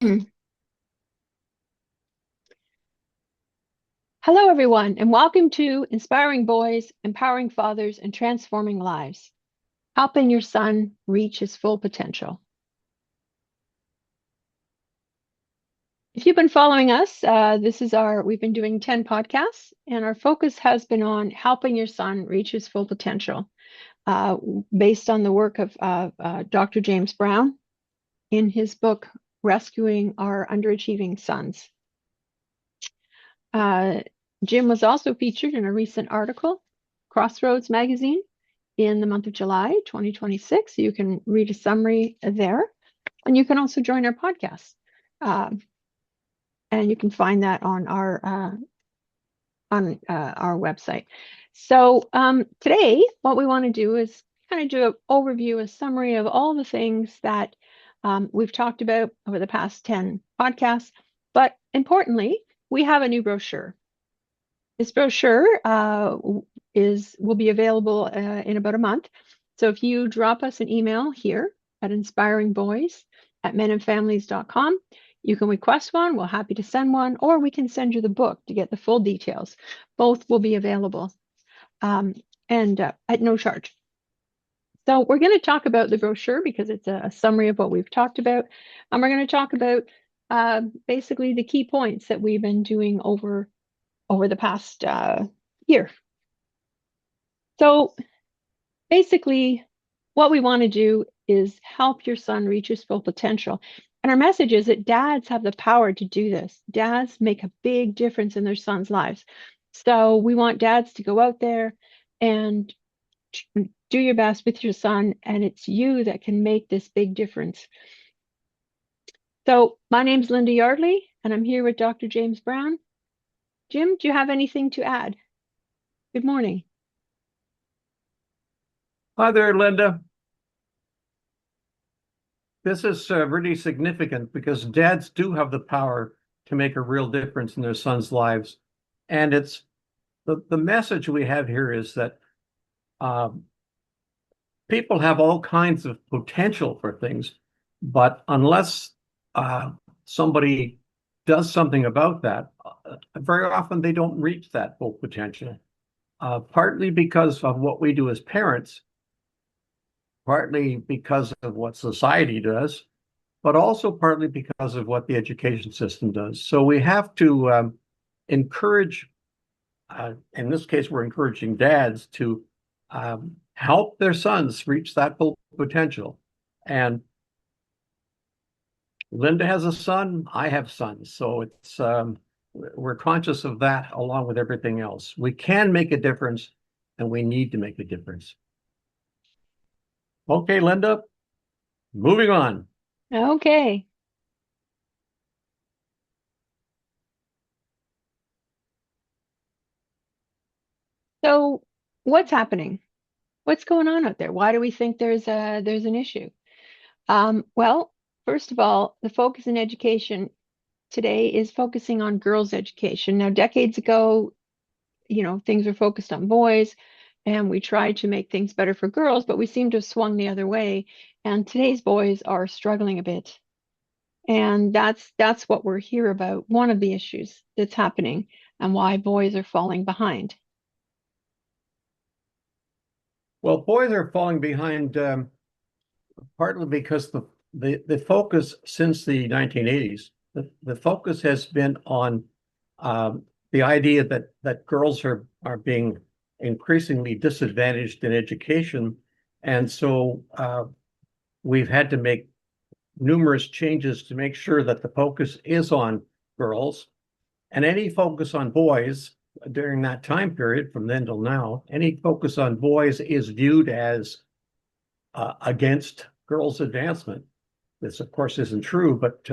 Hello, everyone, and welcome to Inspiring Boys, Empowering Fathers, and Transforming Lives, helping your son reach his full potential. If you've been following us, we've been doing 10 podcasts, and our focus has been on helping your son reach his full potential, uh, based on the work of Dr. James Brown in his book, Rescuing Our Underachieving Sons. Uh, Jim was also featured in a recent article, Crossroads Magazine, in the month of July 2026. You can read a summary there, and you can also join our podcast. And you can find that on our website. So today, what we want to do is kind of do an overview, a summary of all the things that we've talked about over the past 10 podcasts. But importantly, we have a new brochure. This brochure will be available in about a month. So if you drop us an email here at inspiringboys@menandfamilies.com, you can request one. We're happy to send one, or we can send you the book to get the full details. Both will be available, and at no charge. So we're going to talk about the brochure because it's a summary of what we've talked about. And we're going to talk about basically the key points that we've been doing over the past year. So basically, what we want to do is help your son reach his full potential. And our message is that dads have the power to do this. Dads make a big difference in their sons' lives. So we want dads to go out there and do your best with your son, and it's you that can make this big difference. So my name's Lynda Yardley, and I'm here with Dr. James Brown. Jim, do you have anything to add? Good morning. Hi there, Lynda. This is really significant because dads do have the power to make a real difference in their sons' lives. And it's the message we have here is that um, people have all kinds of potential for things, but unless somebody does something about that, very often they don't reach that full potential. Partly because of what we do as parents, partly because of what society does, but also partly because of what the education system does. So we have to encourage, in this case, we're encouraging dads to help their sons reach that full potential. And Lynda has a son, I have sons. So we're conscious of that along with everything else. We can make a difference and we need to make a difference. Okay, Lynda, moving on. Okay. So what's happening? What's going on out there? Why do we think there's an issue? Well, first of all, the focus in education today is focusing on girls' education. Now, decades ago, things were focused on boys, and we tried to make things better for girls, but we seem to have swung the other way. And today's boys are struggling a bit. And that's what we're here about, one of the issues that's happening and why boys are falling behind. Well, boys are falling behind partly because the focus since the 1980s, the focus has been on the idea that girls are being increasingly disadvantaged in education. And so we've had to make numerous changes to make sure that the focus is on girls. And any focus on boys during that time period, from then till now, any focus on boys is viewed as against girls' advancement. This, of course, isn't true, but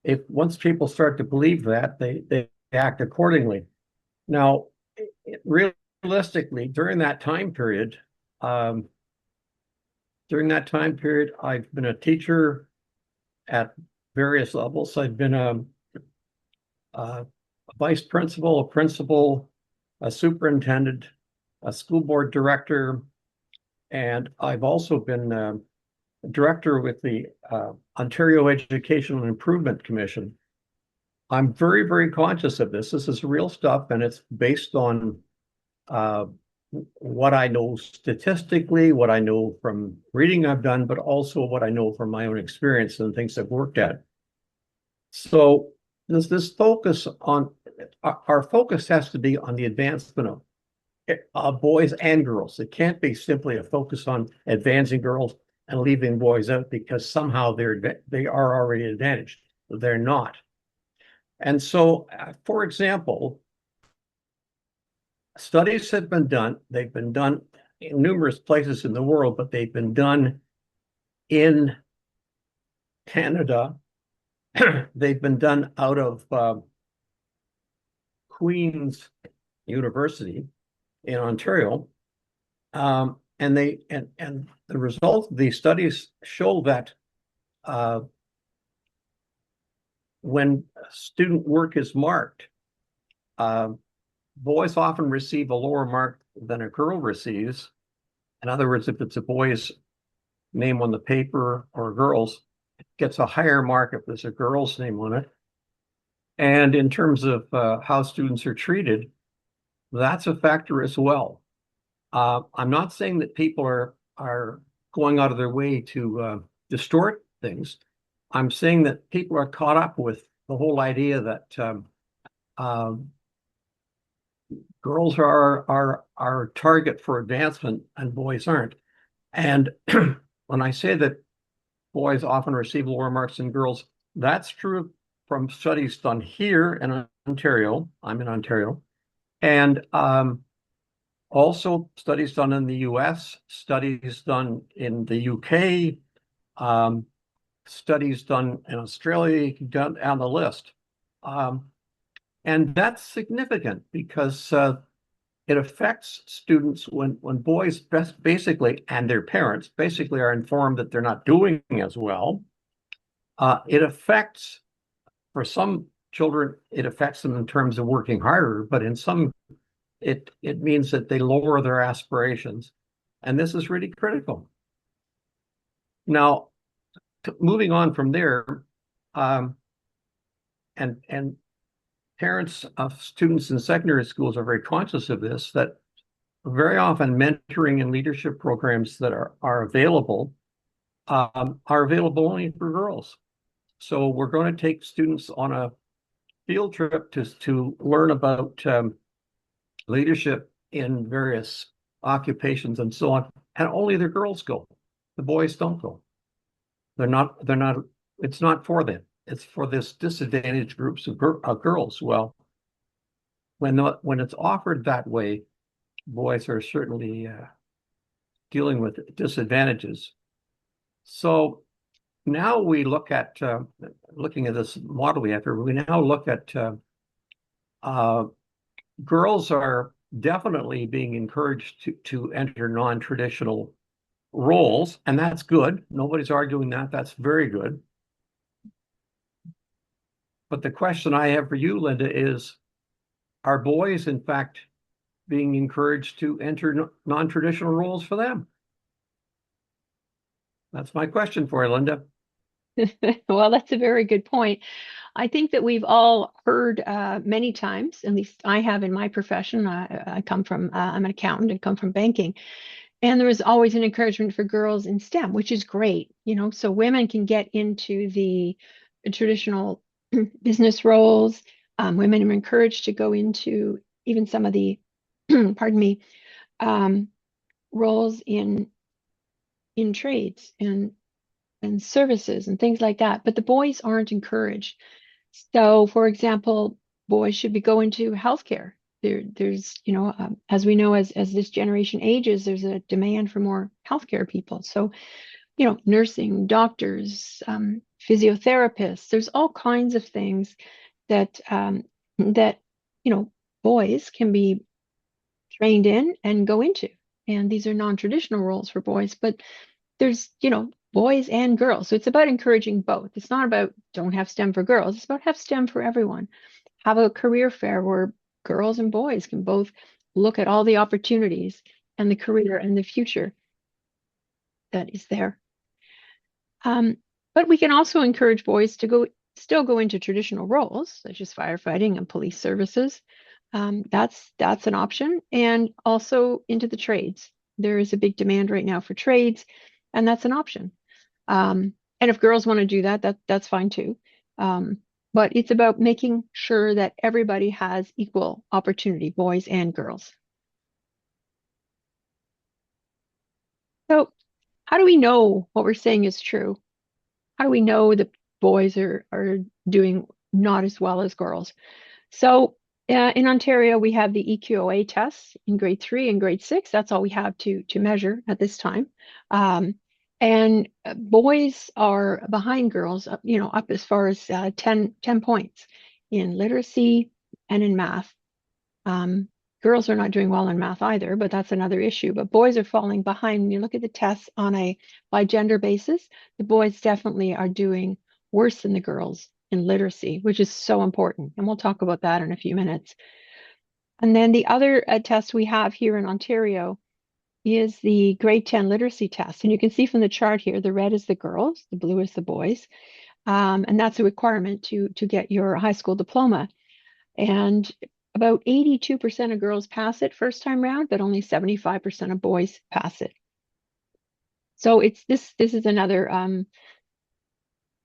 if once people start to believe that, they act accordingly. Now, realistically, during that time period, I've been a teacher at various levels. I've been a vice principal, a principal, a superintendent, a school board director, and I've also been director with the Ontario Educational Improvement Commission, I'm very, very conscious of this. This is real stuff, and it's based on uh, what I know statistically, what I know from reading I've done, but also what I know from my own experience and things I've worked at. So there's this focus on our focus has to be on the advancement of boys and girls. It can't be simply a focus on advancing girls and leaving boys out because somehow they are already advantaged. They're not. And so, for example, studies have been done. They've been done in numerous places in the world, but they've been done in Canada. They've been done out of Queen's University in Ontario. And the results of these studies show that when student work is marked, boys often receive a lower mark than a girl receives. In other words, if it's a boy's name on the paper or a girl's, it gets a higher mark if there's a girl's name on it. And in terms of how students are treated, that's a factor as well. I'm not saying that people are going out of their way to distort things. I'm saying that people are caught up with the whole idea that girls are our target for advancement and boys aren't. And when I say that boys often receive lower marks than girls, that's true from studies done here in Ontario. I'm in Ontario. And also studies done in the US, studies done in the UK, studies done in Australia, down the list. And that's significant because it affects students when boys basically, and their parents basically are informed that they're not doing as well. It affects, for some children, it affects them in terms of working harder, but in some, it means that they lower their aspirations. And this is really critical. Now, moving on from there, and parents of students in secondary schools are very conscious of this, that very often mentoring and leadership programs that are available only for girls. So we're going to take students on a field trip to learn about leadership in various occupations and so on, and only the girls go. The boys don't go. They're not, it's not for them. It's for this disadvantaged groups of girls. Well, when it's offered that way, boys are certainly dealing with disadvantages. So now we look at looking at this model we have here. We now look at girls are definitely being encouraged to enter non-traditional roles, and that's good. Nobody's arguing that. That's very good. But the question I have for you, Lynda, is, are boys, in fact, being encouraged to enter non-traditional roles for them? That's my question for you, Lynda. Well, that's a very good point. I think that we've all heard many times, at least I have in my profession. I come from, I'm an accountant and come from banking. And there was always an encouragement for girls in STEM, which is great, so women can get into the traditional business roles. Women are encouraged to go into even some of the, pardon me, roles in trades and services and things like that. But the boys aren't encouraged. So, for example, boys should be going to healthcare. There's, as we know, as this generation ages, there's a demand for more healthcare people. So, nursing, doctors, physiotherapists. There's all kinds of things that that boys can be trained in and go into. And these are non-traditional roles for boys, but there's boys and girls. So it's about encouraging both. It's not about don't have STEM for girls. It's about have STEM for everyone. Have a career fair where girls and boys can both look at all the opportunities and the career and the future that is there. Um, but we can also encourage boys to still go into traditional roles, such as firefighting and police services. That's an option, and also into the trades. There is a big demand right now for trades, and that's an option. And if girls want to do that, that's fine too. But it's about making sure that everybody has equal opportunity, boys and girls. So, how do we know what we're saying is true? How do we know that boys are doing not as well as girls? So in Ontario, we have the EQOA tests in grade 3 and grade 6. That's all we have to measure at this time. And boys are behind girls, up as far as 10 points in literacy and in math. Um, Girls are not doing well in math either, but that's another issue. But boys are falling behind. When you look at the tests on a by gender basis, the boys definitely are doing worse than the girls in literacy, which is so important. And we'll talk about that in a few minutes. And then the other test we have here in Ontario is the grade 10 literacy test. And you can see from the chart here, the red is the girls, the blue is the boys. And that's a requirement to get your high school diploma. And about 82% of girls pass it first time round, but only 75% of boys pass it. So it's this is another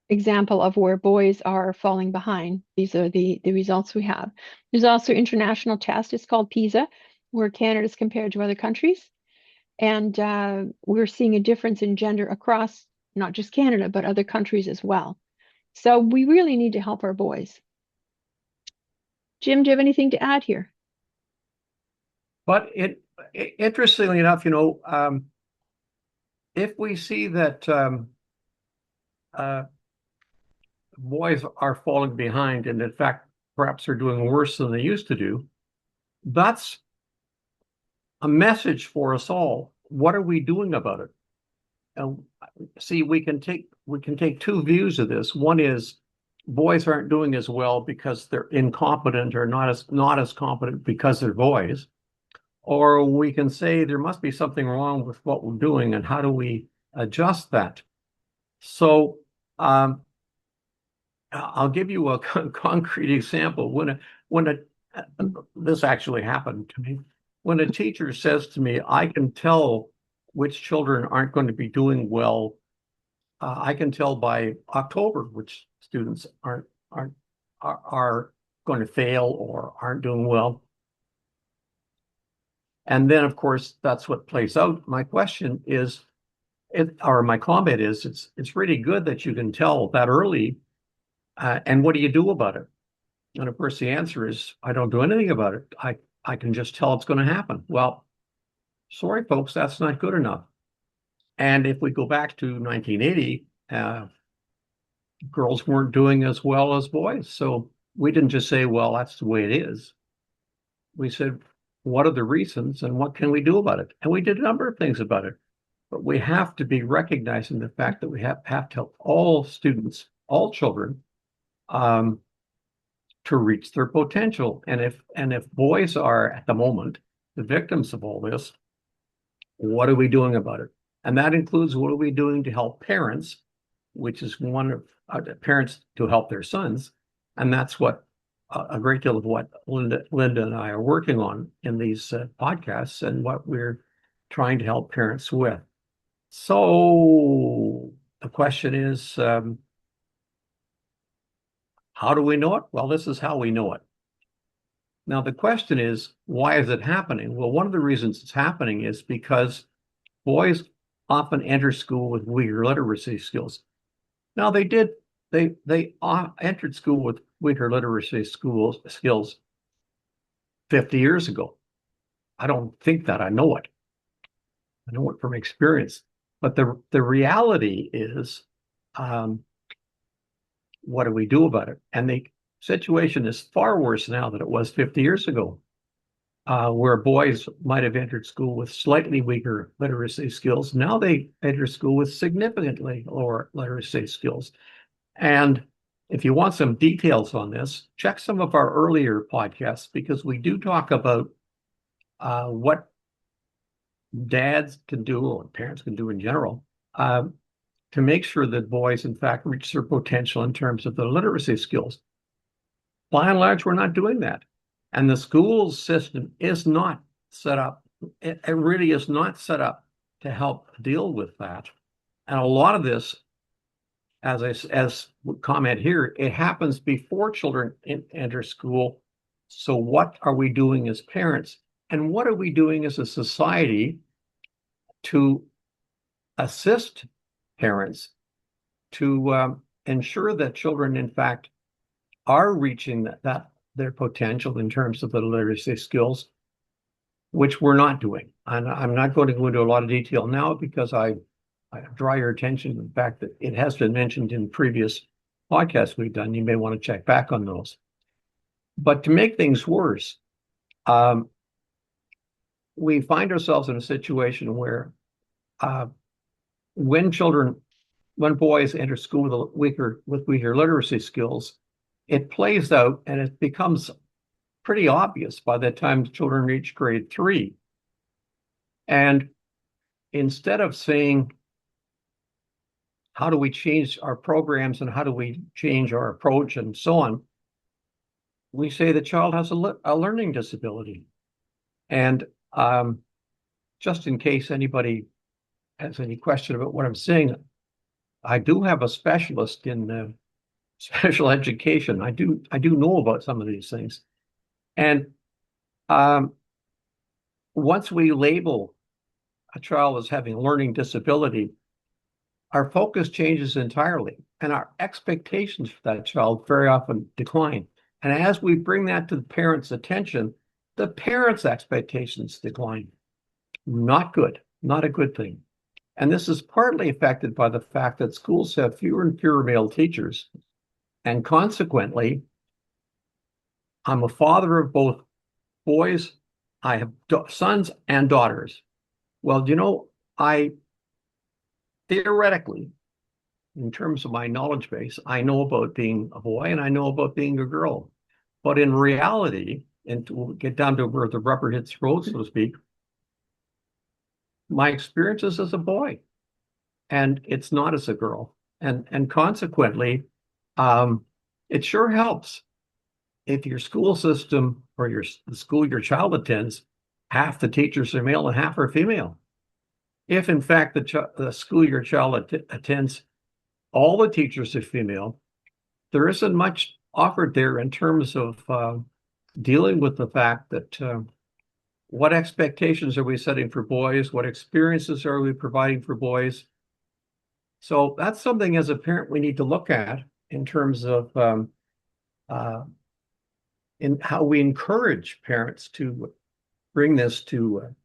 example of where boys are falling behind. These are the results we have. There's also international test. It's called PISA, where Canada is compared to other countries. And we're seeing a difference in gender across not just Canada, but other countries as well. So we really need to help our boys. Jim, do you have anything to add here? But interestingly enough, if we see that uh, boys are falling behind, and in fact, perhaps are doing worse than they used to do, that's a message for us all. What are we doing about it? And see, we can take two views of this. One is boys aren't doing as well because they're incompetent or not as competent because they're boys. Or we can say there must be something wrong with what we're doing and how do we adjust that? So I'll give you a concrete example. When this actually happened to me, when a teacher says to me, I can tell which children aren't going to be doing well. I can tell by October which students are going to fail or aren't doing well. And then, of course, that's what plays out. My question is, or my comment is, it's really good that you can tell that early. And what do you do about it? And of course, the answer is, I don't do anything about it. I can just tell it's going to happen. Well, sorry, folks, that's not good enough. And if we go back to 1980, girls weren't doing as well as boys. So we didn't just say, well, that's the way it is. We said, what are the reasons and what can we do about it? And we did a number of things about it. But we have to be recognizing the fact that we have to help all students, all children, to reach their potential. And if boys are at the moment the victims of all this, what are we doing about it? And that includes what are we doing to help parents, which is one of parents to help their sons. And that's what a great deal of what Lynda and I are working on in these podcasts and what we're trying to help parents with. So the question is, how do we know it? Well, this is how we know it. Now, the question is, why is it happening? Well, one of the reasons it's happening is because boys often enter school with weaker literacy skills. Now, they entered school with weaker literacy skills 50 years ago. I don't think that. I know it. I know it from experience. But the reality is, what do we do about it? And the situation is far worse now than it was 50 years ago, where boys might have entered school with slightly weaker literacy skills. Now they enter school with significantly lower literacy skills. And if you want some details on this, check some of our earlier podcasts because we do talk about what dads can do or parents can do in general to make sure that boys, in fact, reach their potential in terms of the literacy skills. By and large, we're not doing that. And the school system is not set up, it really is not set up to help deal with that. And a lot of this, as comment here, it happens before children enter school. So what are we doing as parents? And what are we doing as a society to assist parents to ensure that children, in fact, are reaching their potential in terms of the literacy skills, which we're not doing. And I'm not going to go into a lot of detail now because I draw your attention to the fact that it has been mentioned in previous podcasts we've done. You may want to check back on those. But to make things worse, we find ourselves in a situation where when boys enter school with weaker literacy skills, it plays out and it becomes pretty obvious by the time children reach grade 3. And instead of saying, how do we change our programs and how do we change our approach and so on, we say the child has a learning disability. And just in case anybody has any question about what I'm saying, I do have a specialist in special education. I do know about some of these things. And once we label a child as having a learning disability, our focus changes entirely, and our expectations for that child very often decline. And as we bring that to the parents' attention, the parents' expectations decline. Not good, not a good thing. And this is partly affected by the fact that schools have fewer and fewer male teachers. And consequently, I'm a father of both boys. I have sons and daughters. Well, I theoretically, in terms of my knowledge base, I know about being a boy and I know about being a girl. But in reality, and we'll get down to where the rubber hits the road, so to speak, my experiences as a boy, and it's not as a girl. And consequently, it sure helps if your school system or the school your child attends, half the teachers are male and half are female. If, in fact, the school your child attends, all the teachers are female, there isn't much offered there in terms of dealing with the fact that what expectations are we setting for boys? What experiences are we providing for boys? So that's something as a parent we need to look at in terms of in how we encourage parents to bring this to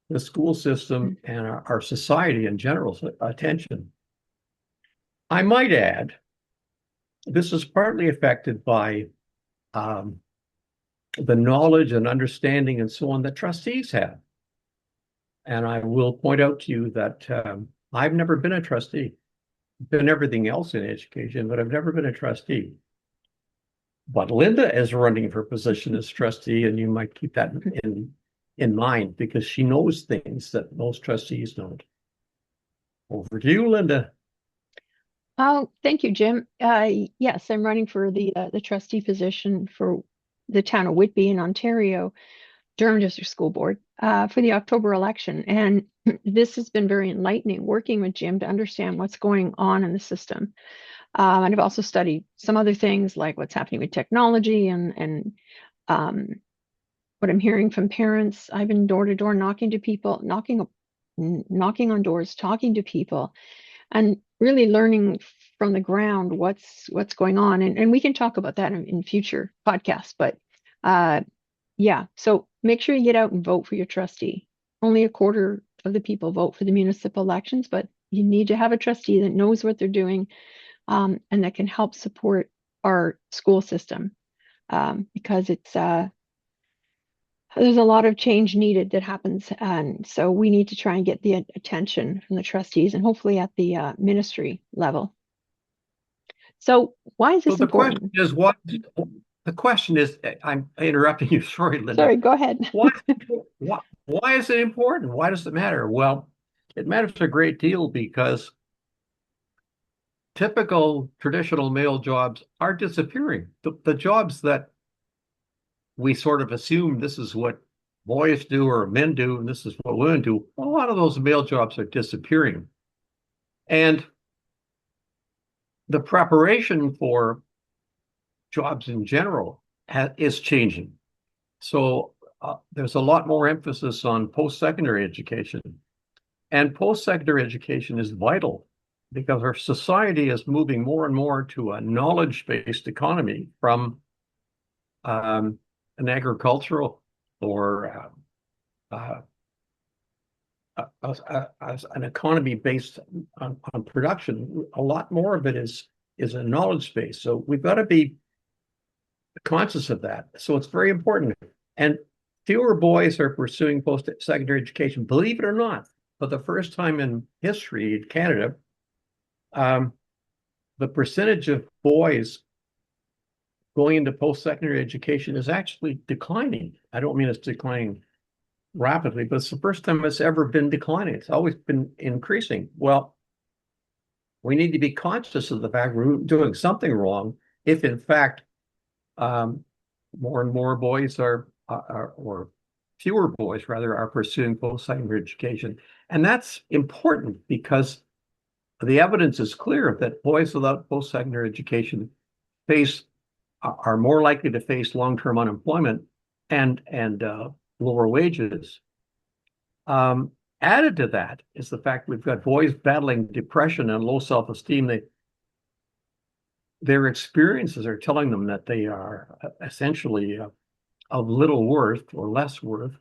the school system and our society in general's attention. I might add, this is partly affected by the knowledge and understanding and so on that trustees have. And I will point out to you that I've never been a trustee. I've been everything else in education, but I've never been a trustee. But Lynda is running for position as trustee, and you might keep that in mind because she knows things that most trustees don't. Over to you, Lynda. Oh, thank you, Jim. Yes, I'm running for the trustee position for the town of Whitby in Ontario, Durham District School Board, for the October election. And this has been very enlightening working with Jim to understand what's going on in the system. And I've also studied some other things like what's happening with technology and what I'm hearing from parents. I've been door to door knocking to people, knocking on doors, talking to people, and really learning from the ground what's going on. And we can talk about that in future podcasts. But yeah, so make sure you get out and vote for your trustee. Only a quarter of the people vote for the municipal elections, but you need to have a trustee that knows what they're doing and that can help support our school system because it's there's a lot of change needed that happens, and so we need to try and get the attention from the trustees and hopefully at the ministry level. So why is this important? The question is, I'm interrupting you. Sorry, Lynda. Sorry, go ahead. Why is it important? Why does it matter? Well, it matters a great deal because typical traditional male jobs are disappearing. The jobs that we sort of assume this is what boys do or men do, and this is what women do, a lot of those male jobs are disappearing. And the preparation for jobs in general is changing. So there's a lot more emphasis on post-secondary education. And post-secondary education is vital because our society is moving more and more to a knowledge-based economy from an agricultural or an economy based on production. A lot more of it is a knowledge base. So we've got to be conscious of that. So it's very important. And fewer boys are pursuing post-secondary education, believe it or not. For the first time in history in Canada, the percentage of boys going into post-secondary education is actually declining. I don't mean it's declining rapidly, but it's the first time it's ever been declining. It's always been increasing. Well, we need to be conscious of the fact we're doing something wrong if, in fact, more and more boys or fewer boys rather, are pursuing post-secondary education. And that's important because the evidence is clear that boys without post-secondary education are more likely to face long-term unemployment and lower wages. Added to that is the fact we've got boys battling depression and low self-esteem. Their experiences are telling them that they are essentially of little worth or less worth.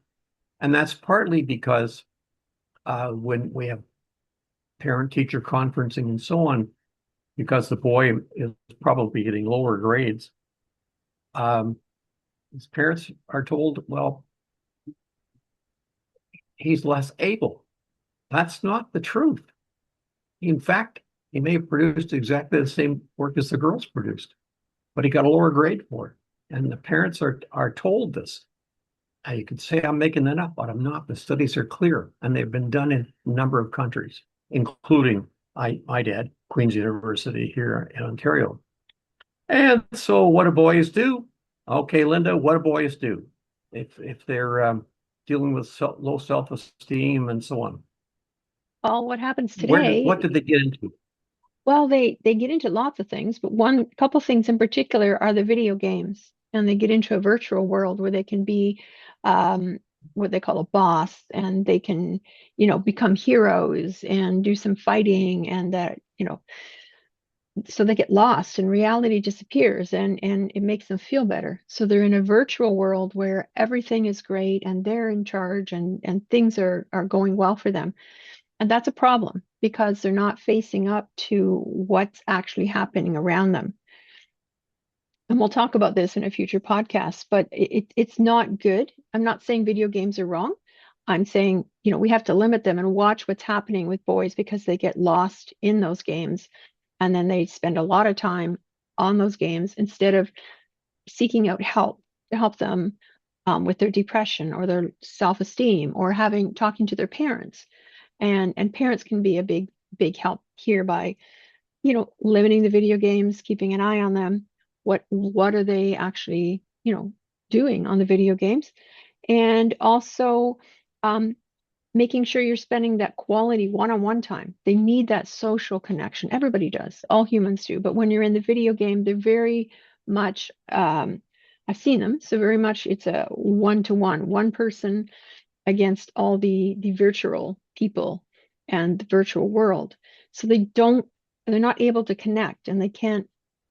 And that's partly because when we have parent-teacher conferencing and so on, because the boy is probably getting lower grades, his parents are told, well, he's less able. That's not the truth. In fact, he may have produced exactly the same work as the girls produced, but he got a lower grade for it. And the parents are told this. You could say I'm making that up, but I'm not. The studies are clear, and they've been done in a number of countries, including my dad, Queen's University here in Ontario. And so what do boys do? Okay, Lynda, what do boys do if they're dealing with low self-esteem and so on? Well, what happens today? What did they get into? Well, they get into lots of things, but one couple things in particular are the video games, and they get into a virtual world where they can be what they call a boss, and they can, become heroes and do some fighting, and that, so they get lost and reality disappears, and it makes them feel better. So they're in a virtual world where everything is great and they're in charge, and things are going well for them. And that's a problem because they're not facing up to what's actually happening around them. And we'll talk about this in a future podcast, but it's not good. I'm not saying video games are wrong. I'm saying, we have to limit them and watch what's happening with boys because they get lost in those games. And then they spend a lot of time on those games instead of seeking out help to help them with their depression or their self-esteem or talking to their parents. And parents can be a big help here by, limiting the video games, keeping an eye on them. What are they actually, doing on the video games? And also making sure you're spending that quality one-on-one time. They need that social connection. Everybody does. All humans do. But when you're in the video game, they're very much, I've seen them. So very much it's a one-to-one, one person against all the virtual people and the virtual world. So they're not able to connect, and they can't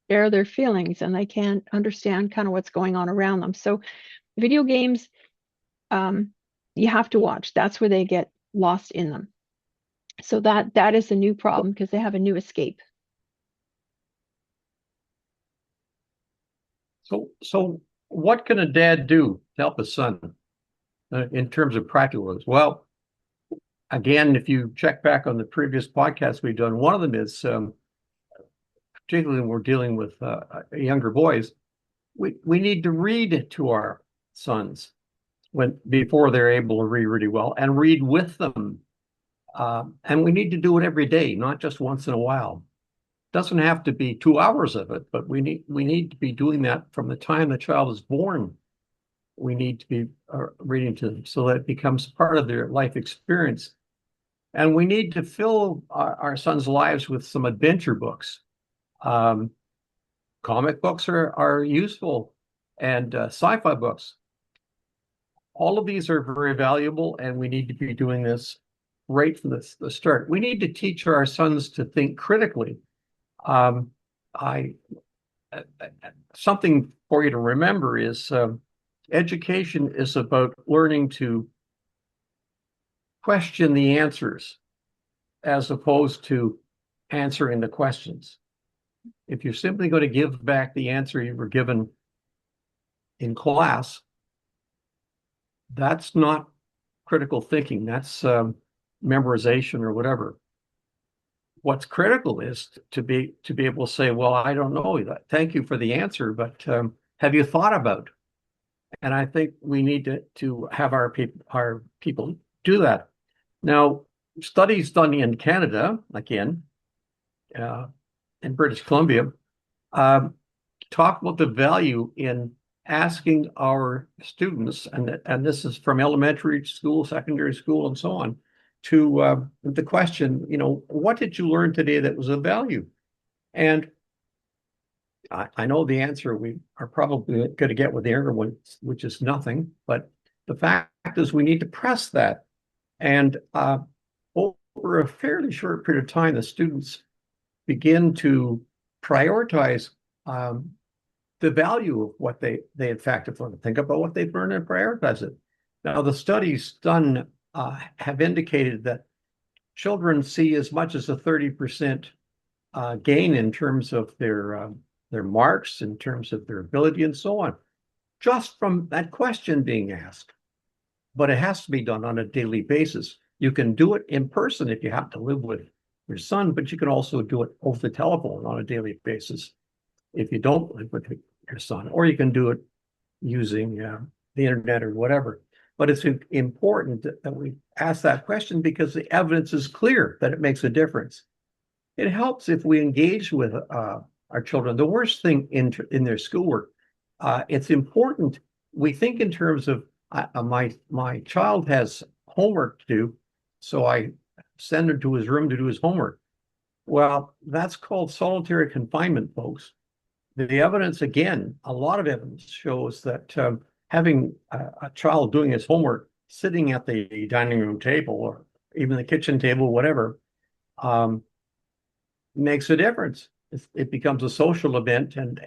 share their feelings, and they can't understand kind of what's going on around them. So video games, you have to watch. That's where they get lost in them. So that is a new problem because they have a new escape. So what can a dad do to help his son in terms of practical? Well, again, if you check back on the previous podcasts we've done, one of them is, particularly when we're dealing with younger boys, we need to read to our sons before they're able to read really well, and read with them. And we need to do it every day, not just once in a while. Doesn't have to be 2 hours of it, but we need to be doing that from the time the child is born. We need to be reading to them so that it becomes part of their life experience. And we need to fill our sons' lives with some adventure books. Um, Comic books are useful, and sci-fi books. All of these are very valuable, and we need to be doing this right from the start. We need to teach our sons to think critically. Um, I Something for you to remember is education is about learning to question the answers as opposed to answering the questions. If you're simply going to give back the answer you were given in class, that's not critical thinking. That's memorization or whatever. What's critical is to be able to say, well, I don't know that. Thank you for the answer, but have you thought about? And I think we need to have our people do that. Now, studies done in Canada, again, uh, in British Columbia, um, talk about the value in asking our students, and this is from elementary school, secondary school, and so on, to the question, what did you learn today that was of value? And I know the answer we are probably going to get with the younger ones, which is nothing. But the fact is, we need to press that. And over a fairly short period of time, the students begin to prioritize the value of what they in fact have learned. Think about what they've learned and prioritize it. Now, the studies done have indicated that children see as much as a 30% gain in terms of their marks, in terms of their ability, and so on, just from that question being asked. But it has to be done on a daily basis. You can do it in person if you have to live with your son, but you can also do it over the telephone on a daily basis if you don't live with your son, or you can do it using the internet or whatever. But it's important that we ask that question because the evidence is clear that it makes a difference. It helps if we engage with our children. The worst thing in their schoolwork, it's important. We think in terms of my child has homework to do, so I send him to his room to do his homework. Well, that's called solitary confinement, folks. The evidence, again, a lot of evidence shows that having a child doing his homework, sitting at the dining room table or even the kitchen table, whatever, makes a difference. It becomes a social event, and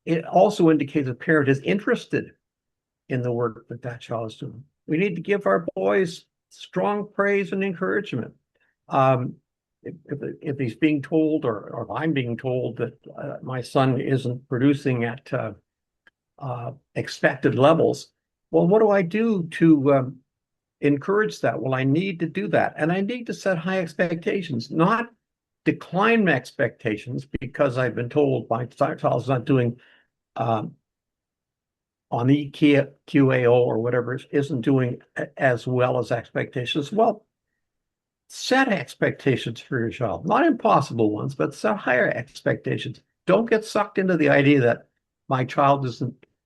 it also indicates a parent is interested in the work that child is doing. We need to give our boys strong praise and encouragement. If he's being told, or if I'm being told that my son isn't producing at expected levels, well, what do I do to encourage that? Well, I need to do that. And I need to set high expectations, not decline my expectations because I've been told my child's not doing on the QAO or whatever, isn't doing as well as expectations. Well, set expectations for your child, not impossible ones, but set higher expectations. Don't get sucked into the idea that my child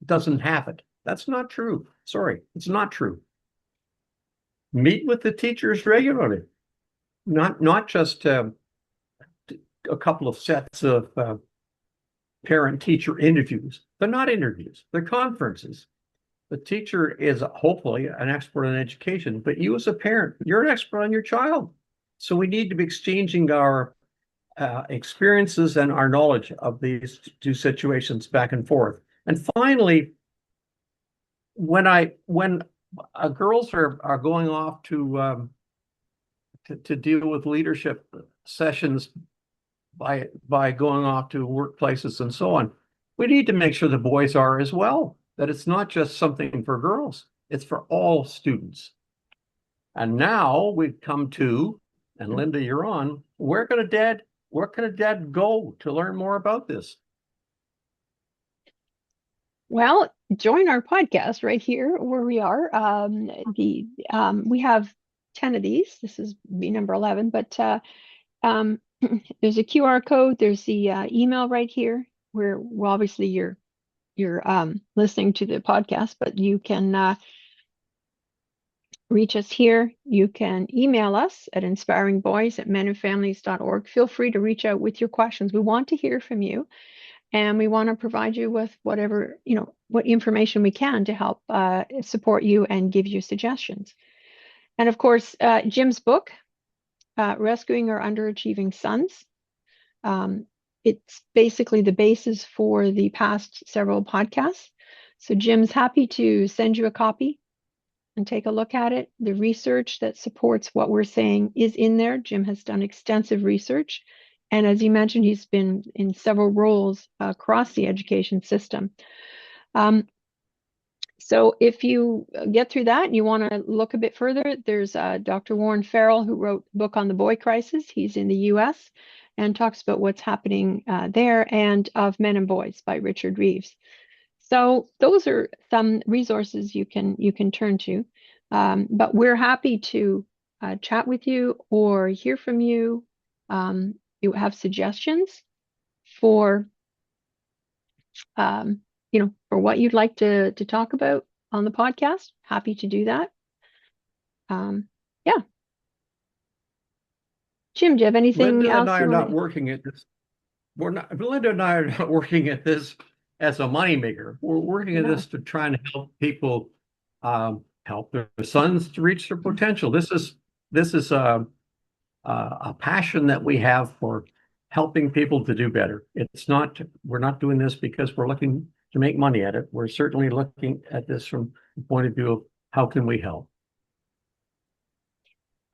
doesn't have it. That's not true. Sorry, it's not true. Meet with the teachers regularly, not just a couple of sets of parent-teacher interviews. They're not interviews, they're conferences. The teacher is hopefully an expert in education, but you as a parent, you're an expert on your child. So we need to be exchanging our experiences and our knowledge of these two situations back and forth. And finally, when girls are going off to deal with leadership sessions by going off to workplaces and so on, we need to make sure the boys are as well, that it's not just something for girls, it's for all students. And now we've come to, and Lynda, you're on, where can a dad go to learn more about this? Well, join our podcast right here where we are. We have 10 of these. This is be number 11, but there's a QR code. There's the email right here where, well, obviously you're listening to the podcast, but you can reach us here. You can email us at inspiringboys@menandfamilies.org. Feel free to reach out with your questions. We want to hear from you, and we want to provide you with whatever, what information we can to help support you and give you suggestions. And of course, Jim's book, Rescuing Our Underachieving Sons. It's basically the basis for the past several podcasts. So Jim's happy to send you a copy and take a look at it. The research that supports what we're saying is in there. Jim has done extensive research. And as you mentioned, he's been in several roles across the education system. So if you get through that and you want to look a bit further, there's Dr. Warren Farrell, who wrote a book on the boy crisis. He's in the US and talks about what's happening there, and Of Men and Boys by Richard Reeves. So those are some resources you can turn to. But we're happy to chat with you or hear from you. You have suggestions for for what you'd like to talk about on the podcast. Happy to do that. Yeah. Jim, do you have anything Lynda and else I you are want not to? working at this. Lynda and I are not working at this as a moneymaker. We're working at No, this to try and help people help their sons to reach their potential. This is a passion that we have for helping people to do better. We're not doing this because we're looking to make money at it. We're certainly looking at this from the point of view of how can we help.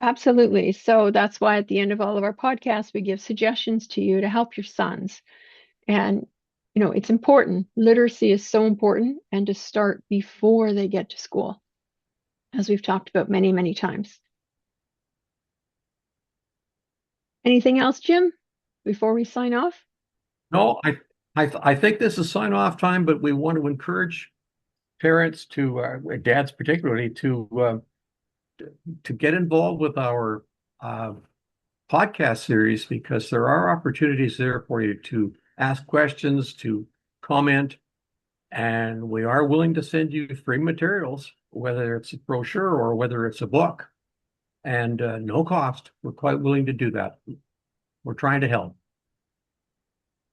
absolutely. So that's why at the end of all of our podcasts, we give suggestions to you to help your sons. And, it's important. Literacy is so important, and to start before they get to school, as we've talked about many, many times. Anything else, Jim, before we sign off? No, I think this is sign off time, but we want to encourage parents dads particularly, to get involved with our uh, podcast series, because there are opportunities there for you to ask questions, to comment, and we are willing to send you free materials, whether it's a brochure or whether it's a book, and no cost. We're quite willing to do that. We're trying to help.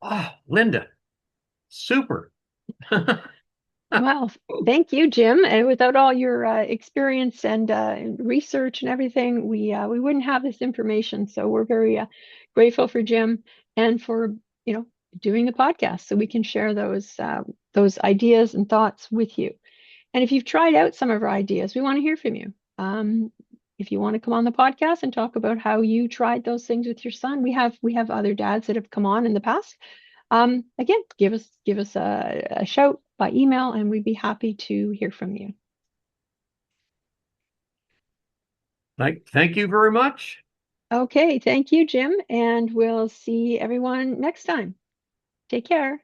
Ah, Lynda, super. Well, thank you, Jim. And without all your experience and research and everything, we wouldn't have this information. So we're very grateful for Jim and for doing the podcast, so we can share those ideas and thoughts with you. And if you've tried out some of our ideas, we want to hear from you. If you want to come on the podcast and talk about how you tried those things with your son, we have other dads that have come on in the past. Again, give us a shout by email, and we'd be happy to hear from you. Thank you very much. Okay, thank you, Jim, and we'll see everyone next time. Take care.